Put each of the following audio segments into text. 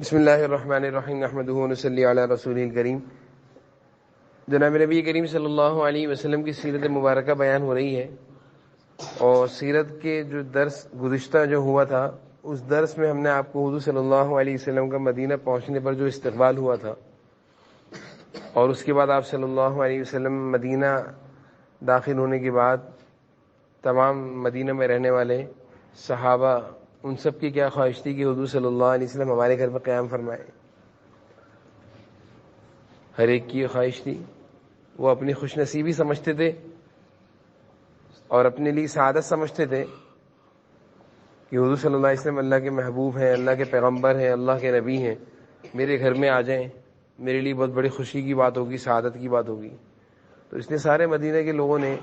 بسم اللہ الرحمن الرحیم نحمدہ ونصلی علی رسولہ الکریم۔ جناب نبی کریم صلی اللہ علیہ وسلم کی سیرت مبارکہ بیان ہو رہی ہے، اور سیرت کے جو درس گزشتہ جو ہوا تھا اس درس میں ہم نے آپ کو حضور صلی اللہ علیہ وسلم کا مدینہ پہنچنے پر جو استقبال ہوا تھا، اور اس کے بعد آپ صلی اللہ علیہ وسلم مدینہ داخل ہونے کے بعد تمام مدینہ میں رہنے والے صحابہ ان سب کی کیا خواہش تھی کہ حضور صلی اللہ علیہ وسلم ہمارے گھر پر قیام فرمائے۔ ہر ایک کی یہ خواہش تھی، وہ اپنی خوش نصیبی سمجھتے تھے اور اپنے لیے سعادت سمجھتے تھے کہ حضور صلی اللہ علیہ وسلم اللہ کے محبوب ہیں، اللہ کے پیغمبر ہیں، اللہ کے نبی ہیں، میرے گھر میں آ جائیں، میرے لیے بہت بڑی خوشی کی بات ہوگی، سعادت کی بات ہوگی۔ تو اس لیے سارے مدینہ کے لوگوں نے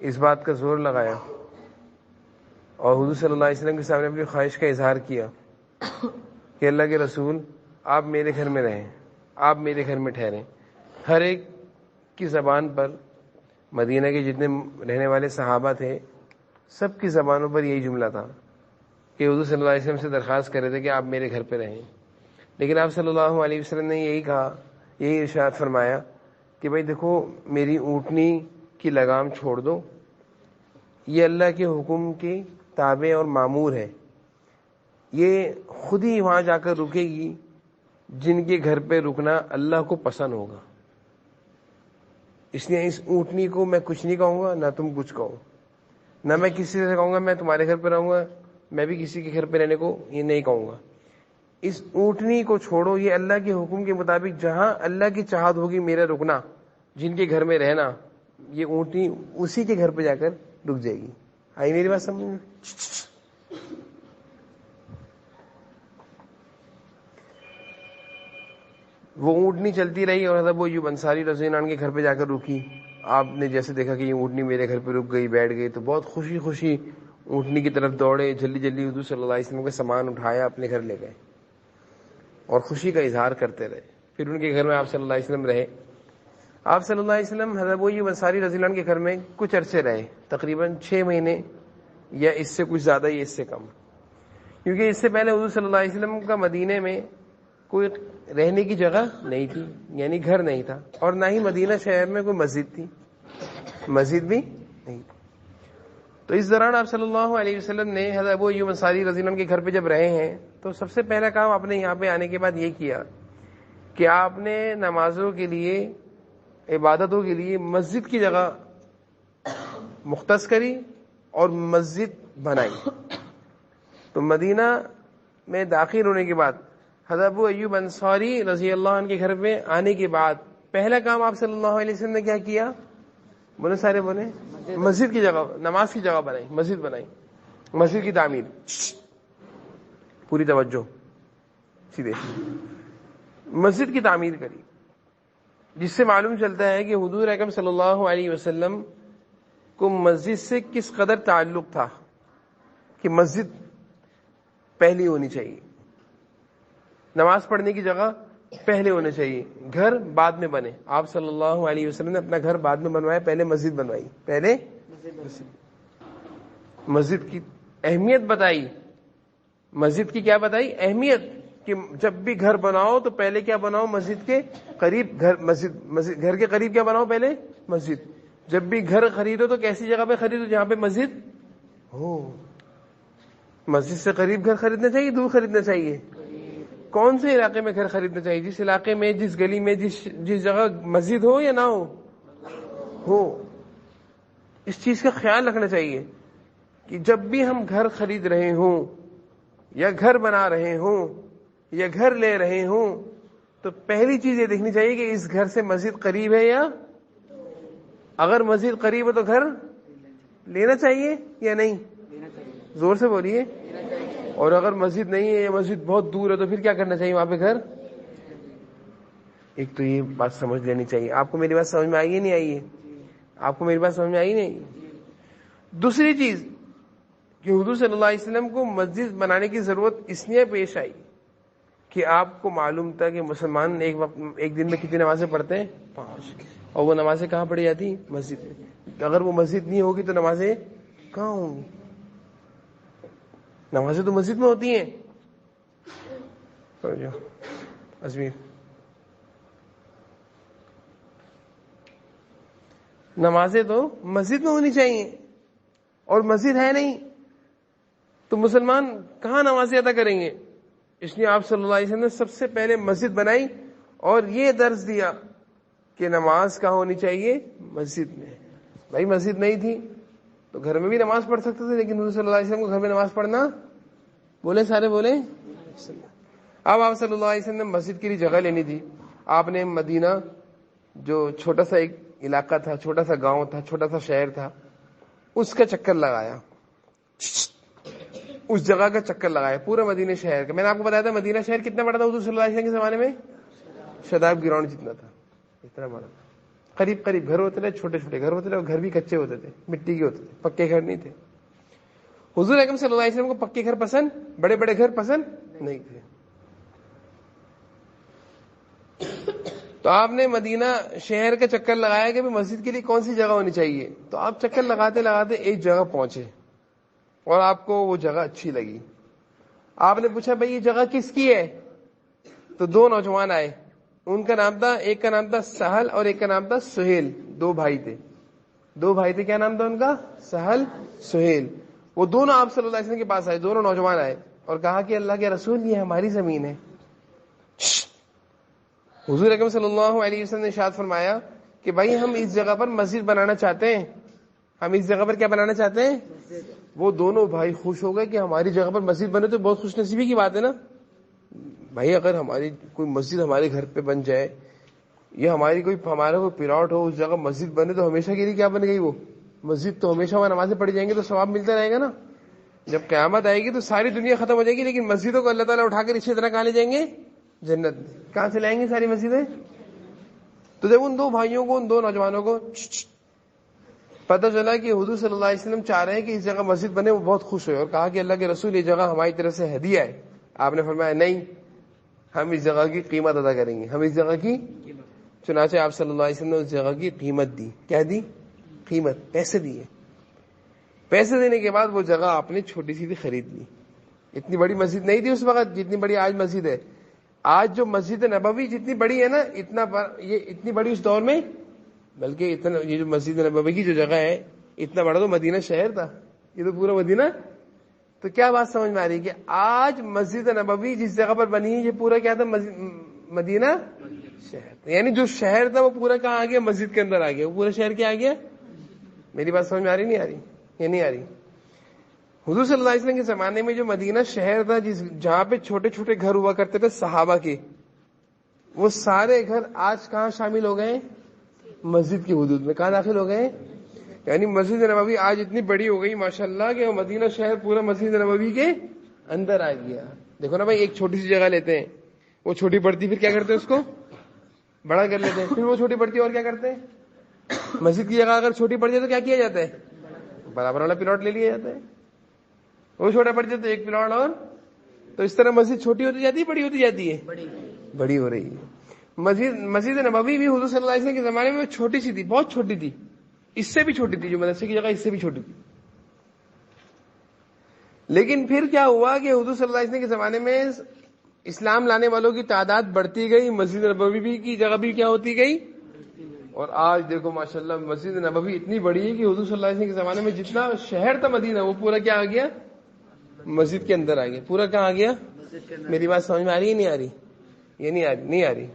اس بات کا زور لگایا اور حضور صلی اللہ علیہ وسلم کے سامنے اپنی خواہش کا اظہار کیا کہ اللہ کے رسول آپ میرے گھر میں رہیں، آپ میرے گھر میں ٹھہریں۔ ہر ایک کی زبان پر، مدینہ کے جتنے رہنے والے صحابہ تھے سب کی زبانوں پر یہی جملہ تھا کہ حضور صلی اللہ علیہ وسلم سے درخواست کر رہے تھے کہ آپ میرے گھر پہ رہیں۔ لیکن آپ صلی اللہ علیہ وسلم نے یہی کہا، یہی ارشاد فرمایا کہ بھائی دیکھو، میری اونٹنی کی لگام چھوڑ دو، یہ اللہ کے حکم کی تابع اور مامور ہے، یہ خود ہی وہاں جا کر رکے گی جن کے گھر پہ رکنا اللہ کو پسند ہوگا۔ اس لیے اس اونٹنی کو میں کچھ نہیں کہوں گا، نہ تم کچھ کہو، نہ میں کسی سے کہوں گا میں تمہارے گھر پہ رہوں گا، میں بھی کسی کے گھر پہ رہنے کو یہ نہیں کہوں گا۔ اس اونٹنی کو چھوڑو، یہ اللہ کے حکم کے مطابق جہاں اللہ کی چاہت ہوگی میرا رکنا، جن کے گھر میں رہنا، یہ اونٹنی اسی کے گھر پہ جا کر رک جائے گی۔ آئی میری بات سمجھ میں؟ وہ اونٹنی چلتی رہی اور حضرت ابو ایوب انصاری رضی اللہ عنہ کے گھر پہ جا کر رکی۔ آپ نے جیسے دیکھا کہ یہ اونٹنی میرے گھر پہ رک گئی، بیٹھ گئی، تو بہت خوشی خوشی اونٹنی کی طرف دوڑے، جلدی جلدی حضور صلی اللہ علیہ وسلم کا سامان اٹھایا، اپنے گھر لے گئے اور خوشی کا اظہار کرتے رہے۔ پھر ان کے گھر میں آپ صلی اللہ علیہ وسلم رہے۔ آپ صلی اللہ علیہ وسلم حضرت ابو ایوب انصاری رضی اللہ عنہ کے گھر میں کچھ عرصے رہے، تقریباً 6 مہینے یا اس سے کچھ زیادہ یا اس سے کم، کیونکہ اس سے پہلے حضور صلی اللہ علیہ وسلم کا مدینے میں کوئی رہنے کی جگہ نہیں تھی، یعنی گھر نہیں تھا، اور نہ ہی مدینہ شہر میں کوئی مسجد تھی، مسجد بھی نہیں تھی۔ تو اس دوران آپ صلی اللہ علیہ وسلم نے حضرت ابو ایوب انصاری رضی اللہ عنہ کے گھر پہ جب رہے ہیں تو سب سے پہلا کام آپ نے یہاں پہ آنے کے بعد یہ کیا کہ آپ نے نمازوں کے لیے، عبادتوں کے لیے مسجد کی جگہ مختص کری اور مسجد بنائی۔ تو مدینہ میں داخل ہونے کے بعد حضرت ابو ایوب انصاری رضی اللہ عنہ کے گھر پہ آنے کے بعد پہلا کام آپ صلی اللہ علیہ وسلم نے کیا کیا؟ بولے سارے بولے، مسجد کی جگہ، نماز کی جگہ بنائی، مسجد بنائی، مسجد کی تعمیر۔ پوری توجہ، سیدھے مسجد کی تعمیر کری، جس سے معلوم چلتا ہے کہ حضور اکرم صلی اللہ علیہ وسلم کو مسجد سے کس قدر تعلق تھا کہ مسجد پہلی ہونی چاہیے، نماز پڑھنے کی جگہ پہلے ہونا چاہیے، گھر بعد میں بنے۔ آپ صلی اللہ علیہ وسلم نے اپنا گھر بعد میں بنوایا، پہلے مسجد بنوائی، پہلے مسجد کی اہمیت بتائی۔ مسجد کی کیا بتائی؟ اہمیت، کہ جب بھی گھر بناؤ تو پہلے کیا بناؤ؟ مسجد کے قریب مسجد گھر کے قریب کیا بناؤ؟ پہلے مسجد۔ جب بھی گھر خریدو تو کیسی جگہ پہ خریدو؟ جہاں پہ مسجد ہو۔ مسجد سے قریب گھر خریدنا چاہیے، دور خریدنا چاہیے؟ کون سے علاقے میں گھر خریدنا چاہیے؟ جس علاقے میں، جس گلی میں، جس جگہ مسجد ہو یا نہ ہو۔ اس چیز کا خیال رکھنا چاہیے کہ جب بھی ہم گھر خرید رہے ہوں یا گھر بنا رہے ہوں یا گھر لے رہے ہوں تو پہلی چیز یہ دیکھنی چاہیے کہ اس گھر سے مسجد قریب ہے، یا اگر مسجد قریب ہے تو گھر لینا چاہیے یا نہیں؟ زور سے بولیے۔ اور اگر مسجد نہیں ہے یا مسجد بہت دور ہے تو پھر کیا کرنا چاہیے وہاں پہ؟ گھر۔ ایک تو یہ بات سمجھ لینی چاہیے۔ آپ کو میری بات سمجھ میں آئی ہے نہیں آئی ہے؟ آپ کو میری بات سمجھ میں آئی نہیں؟ دوسری چیز کہ حضور صلی اللہ علیہ وسلم کو مسجد بنانے کی ضرورت اس لیے پیش آئی کہ آپ کو معلوم تھا کہ مسلمان ایک دن میں کتنی نمازیں پڑھتے ہیں؟ 5، اور وہ نمازیں کہاں پڑھی جاتی؟ مسجد میں۔ اگر وہ مسجد نہیں ہوگی تو نمازیں کہاں ہوں گی؟ نمازیں تو مسجد میں ہوتی ہیں۔ ازمیر نمازیں تو مسجد میں ہونی چاہیے، اور مسجد ہے نہیں تو مسلمان کہاں نمازیں ادا کریں گے؟ اس لیے آپ صلی اللہ علیہ وسلم نے سب سے پہلے مسجد بنائی اور یہ درس دیا کہ نماز کہاں ہونی چاہیے؟ مسجد میں۔ بھائی مسجد نہیں تھی تو گھر میں بھی نماز پڑھ سکتے تھے، لیکن حضور صلی اللہ علیہ وسلم کو گھر میں نماز پڑھنا، بولے سارے بولے۔ اب آپ صلی اللہ علیہ وسلم نے مسجد کے لیے جگہ لینی تھی۔ آپ نے مدینہ، جو چھوٹا سا ایک علاقہ تھا، چھوٹا سا گاؤں تھا، چھوٹا سا شہر تھا، اس کا چکر لگایا، اس جگہ کا چکر لگایا، پورا مدینہ شہر کا۔ میں نے آپ کو بتایا تھا مدینہ شہر کتنا بڑا تھا حضور صلی اللہ علیہ وسلم کے زمانے میں؟ شداب گراؤنڈ جتنا تھا، اتنا بڑا تھا۔ قریب قریب گھر ہوتے تھے، چھوٹے چھوٹے گھر ہوتے تھے، اور گھر بھی کچے ہوتے تھے، مٹی کے ہوتے تھے، پکے گھر نہیں تھے۔ حضور اکرم صلی اللہ علیہ وسلم کو پکے گھر پسند، بڑے بڑے گھر پسند نہیں تھے۔ تو آپ نے مدینہ شہر کا چکر لگایا کہ مسجد کے لیے کون سی جگہ ہونی چاہیے، تو آپ چکر لگاتے لگاتے ایک جگہ پہنچے اور آپ کو وہ جگہ اچھی لگی۔ آپ نے پوچھا بھائی یہ جگہ کس کی ہے؟ تو دو نوجوان آئے، ان کا نام تھا، ایک کا نام تھا سہل اور ایک کا نام تھا سہیل۔ دو بھائی تھے، کیا نام تھا ان کا؟ سہل، سہیل۔ وہ دونوں آپ صلی اللہ علیہ وسلم کے پاس آئے، دونوں نوجوان آئے اور کہا کہ اللہ کے رسول یہ ہماری زمین ہے۔ حضور اکرم صلی اللہ علیہ وسلم نے ارشاد فرمایا کہ بھائی ہم اس جگہ پر مسجد بنانا چاہتے ہیں، ہم اس جگہ پر کیا بنانا چاہتے ہیں؟ وہ دونوں بھائی خوش ہو گئے کہ ہماری جگہ پر مسجد بنے تو بہت خوش نصیبی کی بات ہے نا بھائی۔ اگر ہماری کوئی مسجد ہمارے گھر پہ بن جائے، یا ہمارا کوئی پلاٹ ہو، اس جگہ مسجد بنے تو ہمیشہ کے لیے کیا بن گئی وہ مسجد، تو ہمیشہ وہاں نمازیں پڑھی جائیں گے تو ثواب ملتا رہے گا نا۔ جب قیامت آئے گی تو ساری دنیا ختم ہو جائے گی، لیکن مسجدوں کو اللہ تعالیٰ اٹھا کر اسی طرح کہاں لے جائیں گے؟ جنت میں۔ کہاں سے لائیں گے ساری مسجدیں؟ تو جب ان دو بھائیوں کو، ان دو نوجوانوں کو پتہ چلا کہ حضور صلی اللہ علیہ وسلم چاہ رہے ہیں کہ اس جگہ مسجد بنے، وہ بہت خوش ہوئے اور کہا کہ اللہ کے رسول یہ جگہ ہماری طرف سے ہدیہ ہے۔ آپ نے فرمایا نہیں، ہم اس جگہ کی قیمت ادا کریں گے، ہم اس جگہ کی۔ چنانچہ آپ صلی اللہ علیہ وسلم نے اس جگہ کی قیمت دی۔ کیا دی؟ قیمت، پیسے دیے۔ پیسے دینے کے بعد وہ جگہ آپ نے چھوٹی سی بھی خرید لی۔ اتنی بڑی مسجد نہیں تھی اس وقت جتنی بڑی آج مسجد ہے۔ آج جو مسجد نبوی جتنی بڑی ہے نا، یہ اتنی بڑی اس دور میں، بلکہ اتنا، یہ جو مسجد نبوی کی جو جگہ ہے، اتنا بڑا تو مدینہ شہر تھا، یہ تو پورا مدینہ۔ تو کیا بات سمجھ میں آ رہی ہے کہ آج مسجد نبوی جس جگہ پر بنی ہے، یہ پورا کیا تھا؟ مدینہ شہر، یعنی جو شہر تھا وہ پورا کہاں آ گیا؟ مسجد کے اندر آ گیا، وہ پورا شہر کیا آ گیا؟ میری بات سمجھ میں آ رہی نہیں آ رہی؟ یہ نہیں آ رہی۔ حضور صلی اللہ علیہ وسلم کے زمانے میں جو مدینہ شہر تھا، جہاں پہ چھوٹے چھوٹے گھر ہوا کرتے تھے صحابہ کے، وہ سارے گھر آج کہاں شامل ہو گئے؟ مسجد کی حدود میں۔ کہاں داخل ہو گئے؟ یعنی مسجد نبوی آج اتنی بڑی ہو گئی ماشاءاللہ کہ وہ مدینہ شہر پورا مسجد نبوی کے اندر آ گیا۔ دیکھو نا بھائی، ایک چھوٹی سی جگہ لیتے ہیں، وہ چھوٹی پڑتی، پھر کیا کرتے ہیں؟ اس کو بڑا کر لیتے ہیں، پھر وہ چھوٹی پڑتی اور کیا کرتے ہیں؟ مسجد کی جگہ اگر چھوٹی پڑ جائے تو کیا کیا جاتا ہے؟ برابر والا پلاٹ لے لیا جاتا ہے۔ وہ چھوٹا پڑ جائے تو ایک پلاٹ اور، تو اس طرح مسجد چھوٹی ہوتی جاتی ہے، بڑی ہوتی جاتی ہے، بڑی ہو رہی ہے۔ مسجد نبوی بھی حضور صلی اللہ علیہ وسلم کے زمانے میں چھوٹی سی تھی، بہت چھوٹی تھی، اس سے بھی چھوٹی تھی، جو مدرسے کی جگہ اس سے بھی چھوٹی تھی۔ لیکن پھر کیا ہوا کہ حضور صلی اللہ علیہ وسلم کے زمانے میں اسلام لانے والوں کی تعداد بڑھتی گئی، مسجد نبوی کی جگہ بھی کیا ہوتی گئی، اور آج دیکھو ماشاءاللہ مسجد نبوی اتنی بڑی ہے کہ حضور صلی اللہ علیہ وسلم کے زمانے میں جتنا شہر تھا مدینہ، وہ پورا کیا آ گیا؟ مسجد کے اندر آ گیا، پورا کہاں آ گیا؟ میری بات سمجھ میں آ رہی ہے نہیں آ رہی؟ یہ نہیں آ رہی۔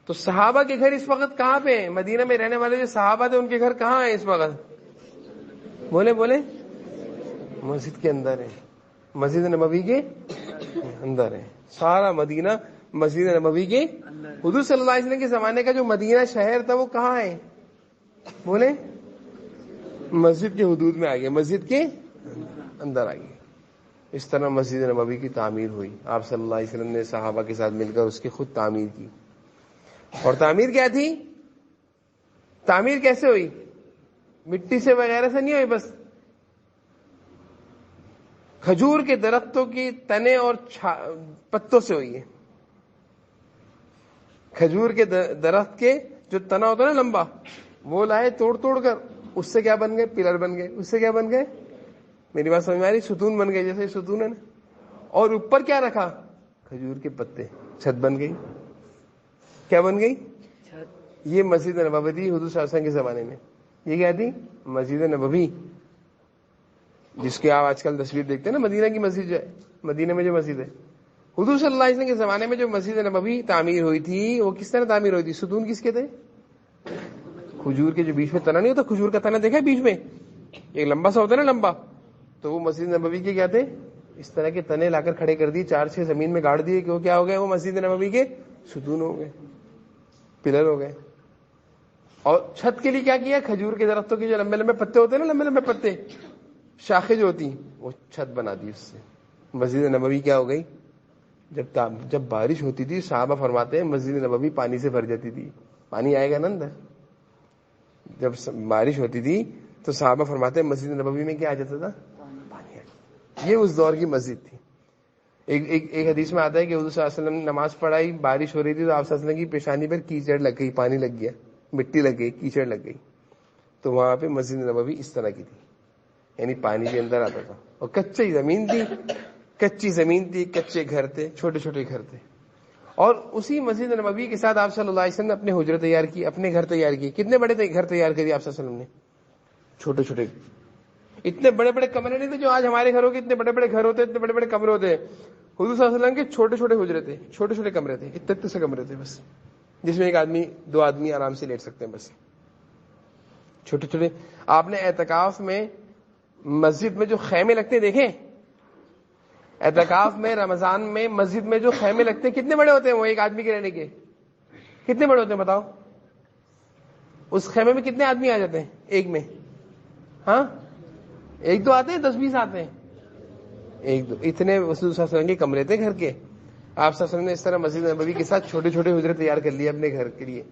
تو صحابہ کے گھر اس وقت کہاں پہ ہیں؟ مدینہ میں رہنے والے جو صحابہ تھے ان کے گھر کہاں ہیں اس وقت؟ بولے مسجد کے اندر ہے، مسجد نبوی کے اندر ہے، سارا مدینہ مسجد نبوی کے۔ حضور صلی اللہ علیہ وسلم کے زمانے کا جو مدینہ شہر تھا وہ کہاں ہے؟ بولے مسجد کے حدود میں آ گیا، مسجد کے اندر آ گیا۔ اس طرح مسجد نبوی کی تعمیر ہوئی، آپ صلی اللہ علیہ وسلم نے صحابہ کے ساتھ مل کر اس کی خود تعمیر کی۔ اور تعمیر کیا تھی؟ تعمیر کیسے ہوئی؟ مٹی سے وغیرہ سے نہیں ہوئی، بس کھجور کے درختوں کی تنے اور پتوں سے ہوئی ہے۔ کھجور کے درخت کے جو تنا ہوتا ہے نا لمبا، وہ لائے توڑ کر، اس سے کیا بن گئے؟ پلر بن گئے، اس سے کیا بن گئے؟ میری بات سمجھ میں آ رہی؟ ستون بن گئے، جیسے ستون ہے نا۔ اور اوپر کیا رکھا؟ کھجور کے پتے. چھت بن گئی. کیا بن گئی؟ یہ مسجد نبوی تھی حضور صلی اللہ علیہ وسلم کے زمانے میں. یہ کیا تھی؟ مسجد نبوی، جس کی آپ آج کل تصویر دیکھتے ہیں نا، مدینہ کی مسجد جو ہے، مدینہ میں جو مسجد ہے، حضور صلی اللہ علیہ وسلم کے زمانے میں جو مسجد نبوی تعمیر ہوئی تھی وہ کس طرح تعمیر ہوئی تھی؟ ستون کس کے تھے؟ کھجور کے جو بیچ میں تنا نہیں ہوتا، کھجور کا تنا دیکھا ہے بیچ میں ایک لمبا سا ہوتا ہے نا، لمبا، تو وہ مسجد نبوی کے کیا تھے؟ اس طرح کے تنے لا کر کھڑے کر دیے، 4-6 زمین میں گاڑ دیے کہ وہ کیا ہو گئے؟ وہ مسجد نبوی کے ستون ہو گئے، پلر ہو گئے. اور چھت کے لیے کیا کیا؟ کھجور کے درختوں کے جو لمبے لمبے پتے ہوتے ہیں نا، لمبے لمبے پتے، شاخیں جو ہوتی ہیں، وہ چھت بنا دی اس سے. مسجد نبوی کیا ہو گئی؟ جب بارش ہوتی تھی صحابہ فرماتے ہیں مسجد نبوی پانی سے بھر جاتی تھی. پانی آئے گا نا اندر، جب بارش ہوتی تھی تو صحابہ فرماتے ہیں مسجد نبوی میں کیا آ جاتا تھا؟ پانی. یہ اس دور کی مسجد تھی. ایک حدیث میں آتا ہے کہ حضور صلی اللہ علیہ وسلم نے نماز پڑھائی، بارش ہو رہی تھی تو آپ صلی اللہ علیہ وسلم کی پیشانی پر کیچڑ لگ گئی، پانی لگ گیا، مٹی لگ گئی، کیچڑ لگ گئی. تو وہاں پہ مسجد نبوی اس طرح کی تھی، یعنی پانی کے اندر آتا تھا. اور کچی زمین تھی، کچے گھر تھے، چھوٹے چھوٹے گھر تھے. اور اسی مسجد نبوی کے ساتھ آپ صلی اللہ علیہ وسلم نے اپنے حجرے تیار کی، اپنے گھر تیار کیے. کتنے بڑے گھر تیار کریے آپ صلی اللہ علیہ وسلم نے؟ چھوٹے چھوٹے. اتنے بڑے بڑے کمرے نہیں تھے جو آج ہمارے گھروں کے اتنے بڑے بڑے گھر ہوتے ہیں، اتنے بڑے بڑے کمرے ہوتے ہیں. حضور صلی اللہ علیہ وسلم کے چھوٹے چھوٹے حجرے تھے، چھوٹے چھوٹے کمرے تھے، اتنے سے کمرے تھے بس، جس میں ایک آدمی 2 آدمی آرام سے لیٹ سکتے ہیں بس، چھوٹے چھوٹے. آپ نے اعتکاف میں مسجد میں جو خیمے لگتے ہیں دیکھیں؟ اعتکاف میں رمضان میں مسجد میں جو خیمے لگتے ہیں کتنے بڑے ہوتے ہیں؟ وہ ایک آدمی کے رہنے کے کتنے بڑے ہوتے ہیں بتاؤ؟ اس خیمے میں کتنے آدمی آ جاتے ہیں ایک میں؟ ہاں 1-2 آتے ہیں، 10-20 آتے ہیں، 1-2. اتنے رسول صلی اللہ علیہ وسلم کے کمرے تھے گھر کے. آپ صلی اللہ علیہ وسلم نے اس طرح مسجد نبوی کے ساتھ چھوٹے چھوٹے حجرے تیار کر لیے اپنے گھر کے لیے.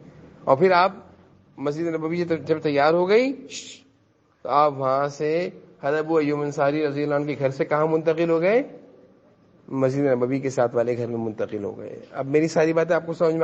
اور پھر آپ مسجد نبوی جب تیار ہو گئی تو آپ وہاں سے حضرت ابو ایوب انصاری رضی اللہ عنہ کے گھر سے کہاں منتقل ہو گئے؟ مسجد نبوی کے ساتھ والے گھر میں منتقل ہو گئے. اب میری ساری باتیں آپ کو سمجھ میں